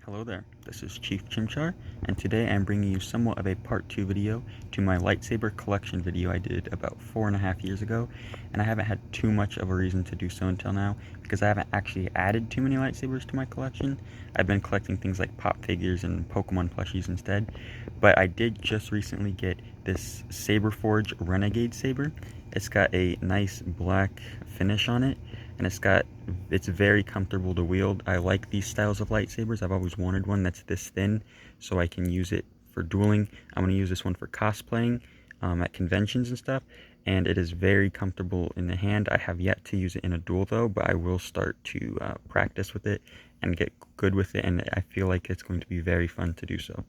Hello there, this is Chief Chimchar, and today I'm bringing you somewhat of a part 2 video to my lightsaber collection video I did about 4.5 years ago, and I haven't had too much of a reason to do so until now, because I haven't actually added too many lightsabers to my collection. I've been collecting things like pop figures and Pokemon plushies instead, but I did just recently get this Saberforge Renegade Saber. It's got a nice black finish on it, and it's very comfortable to wield. I like these styles of lightsabers. I've always wanted one that's this thin so I can use it for dueling. I'm going to use this one for cosplaying at conventions and stuff, and it is very comfortable in the hand. I have yet to use it in a duel though, but I will start to practice with it and get good with it, and I feel like it's going to be very fun to do so.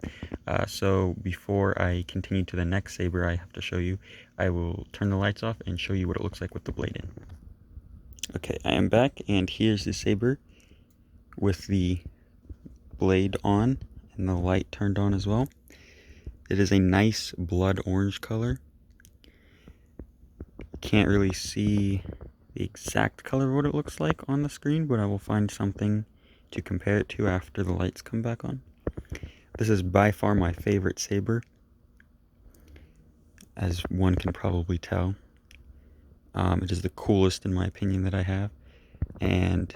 So before I continue to the next saber I have to show you, I will turn the lights off and show you what it looks like with the blade in. Okay, I am back, and here's the saber with the blade on and the light turned on as well. It is a nice blood orange color. Can't really see the exact color of what it looks like on the screen, but I will find something to compare it to after the lights come back on. This is by far my favorite saber, as one can probably tell. It is the coolest in my opinion that I have, and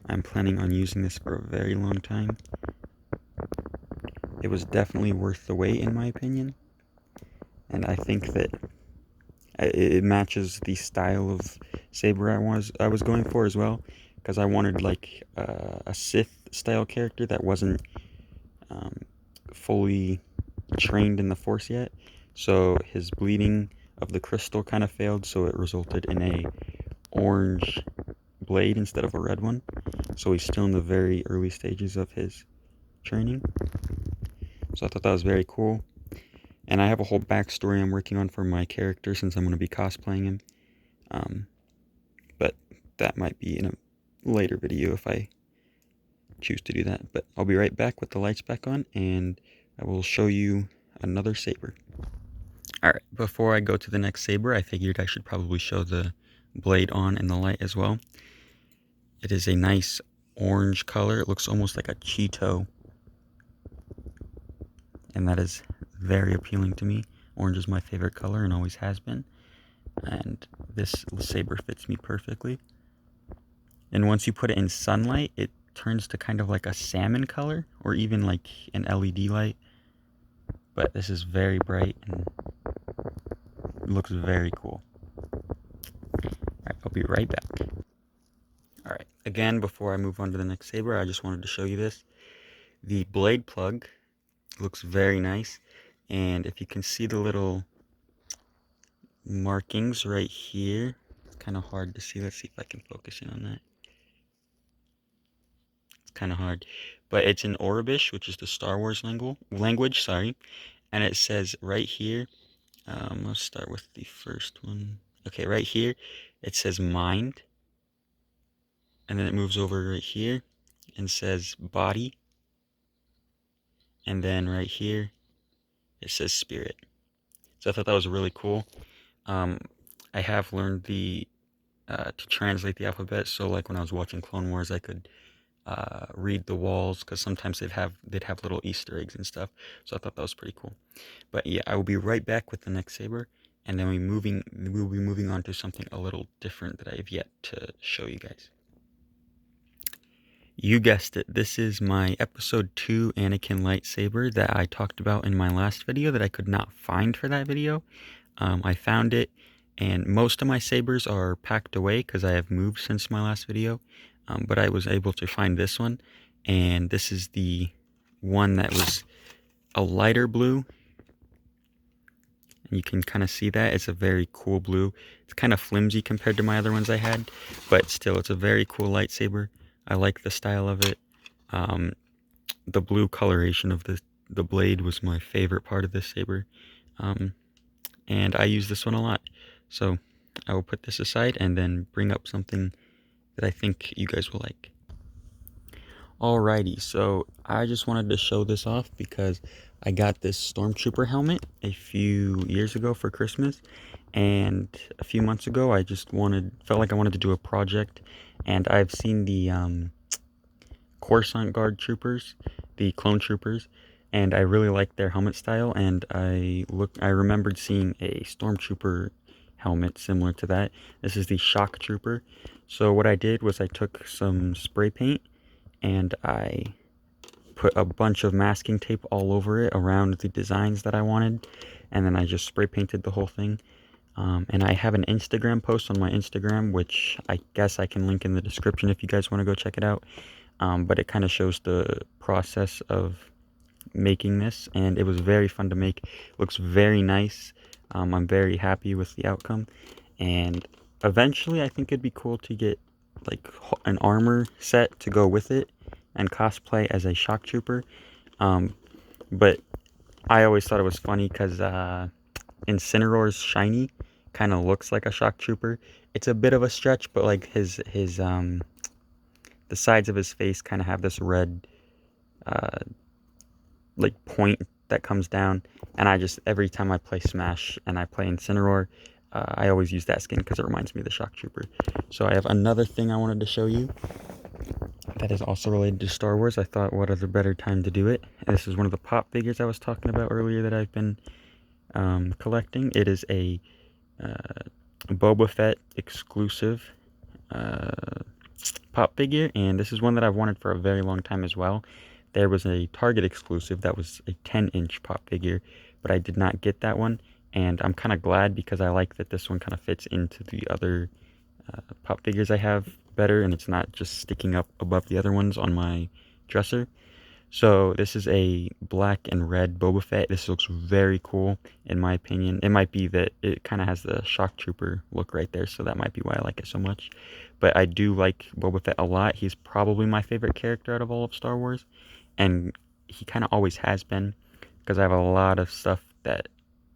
I'm planning on using this for a very long time. It was definitely worth the wait in my opinion, and I think that it matches the style of saber I was going for as well, because I wanted like a Sith style character that wasn't fully trained in the Force yet, so his bleeding of the crystal kind of failed, so it resulted in a orange blade instead of a red one. So he's still in the very early stages of his training, so I thought that was very cool. And I have a whole backstory I'm working on for my character since I'm going to be cosplaying him, but that might be in a later video if I choose to do that. But I'll be right back with the lights back on, and I will show you another saber. Alright, before I go to the next saber, I figured I should probably show the blade on and the light as well. It is a nice orange color. It looks almost like a Cheeto, and that is very appealing to me. Orange is my favorite color and always has been, and this saber fits me perfectly. And once you put it in sunlight, it turns to kind of like a salmon color, or even like an LED light. But this is very bright and it looks very cool. Alright, I'll be right back. Alright, again, before I move on to the next saber, I just wanted to show you this. The blade plug looks very nice, and if you can see the little markings right here, it's kind of hard to see. Let's see if I can focus in on that. It's kind of hard, but it's in Orbis, which is the Star Wars language, sorry, and it says right here, let's start with the first one. Okay, right here, it says mind, and then it moves over right here and says body, and then right here, it says spirit. So I thought that was really cool. I have learned to translate the alphabet, so like when I was watching Clone Wars, I could read the walls, because sometimes they'd have little Easter eggs and stuff. So I thought that was pretty cool. But yeah, I will be right back with the next saber, and then we'll be moving on to something a little different that I have yet to show you guys. You guessed it, this is my episode 2 Anakin lightsaber that I talked about in my last video that I could not find for that video. I found it, and most of my sabers are packed away because I have moved since my last video, but I was able to find this one, and this is the one that was a lighter blue, and you can kind of see that. It's a very cool blue. It's kind of flimsy compared to my other ones I had, but still, it's a very cool lightsaber. I like the style of it. The blue coloration of the blade was my favorite part of this saber, and I use this one a lot. So I will put this aside and then bring up something that I think you guys will like. Alrighty, so I just wanted to show this off because I got this Stormtrooper helmet a few years ago for Christmas, and a few months ago I just felt like I wanted to do a project, and I've seen the Coruscant Guard troopers, the clone troopers, and I really liked their helmet style, and I remembered seeing a stormtrooper helmet similar to that. This is the shock trooper. So what I did was I took some spray paint and I put a bunch of masking tape all over it around the designs that I wanted, and then I just spray painted the whole thing. And I have an Instagram post on my Instagram, which I guess I can link in the description if you guys want to go check it out. But it kind of shows the process of making this, and it was very fun to make. It looks very nice. I'm very happy with the outcome, and eventually I think it'd be cool to get like an armor set to go with it and cosplay as a shock trooper. But I always thought it was funny because Incineroar's shiny kind of looks like a shock trooper. It's a bit of a stretch, but like his the sides of his face kind of have this red like point that comes down, and I just, every time I play Smash and I play Incineroar, I always use that skin because it reminds me of the shock trooper. So I have another thing I wanted to show you that is also related to Star Wars. I thought, what other better time to do it? And this is one of the pop figures I was talking about earlier that I've been collecting. It is a Boba Fett exclusive pop figure, and this is one that I've wanted for a very long time as well. There was a Target exclusive that was a 10-inch pop figure, but I did not get that one, and I'm kind of glad because I like that this one kind of fits into the other pop figures I have better, and it's not just sticking up above the other ones on my dresser. So this is a black and red Boba Fett. This looks very cool in my opinion. It might be that it kind of has the shock trooper look right there, so that might be why I like it so much. But I do like Boba Fett a lot. He's probably my favorite character out of all of Star Wars, and he kind of always has been because I have a lot of stuff that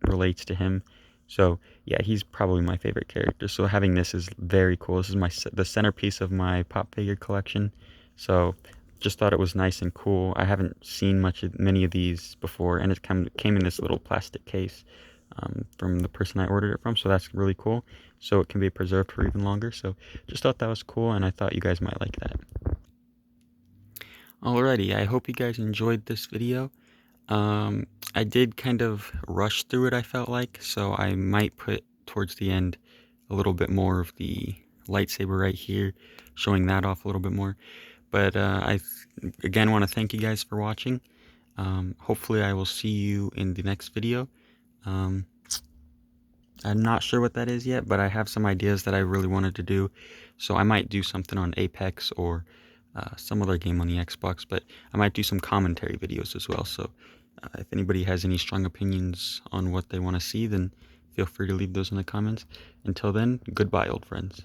relates to him. So yeah, he's probably my favorite character. So having this is very cool. This is the centerpiece of my pop figure collection. So just thought it was nice and cool. I haven't seen many of these before, and it came in this little plastic case from the person I ordered it from, so that's really cool. So it can be preserved for even longer. So just thought that was cool, and I thought you guys might like that. Alrighty, I hope you guys enjoyed this video. I did kind of rush through it, I felt like, so I might put towards the end a little bit more of the lightsaber right here, showing that off a little bit more. But I again want to thank you guys for watching. Hopefully I will see you in the next video. I'm not sure what that is yet, but I have some ideas that I really wanted to do. So I might do something on Apex or some other game on the Xbox, but I might do some commentary videos as well. So if anybody has any strong opinions on what they want to see, then feel free to leave those in the comments. Until then, goodbye, old friends.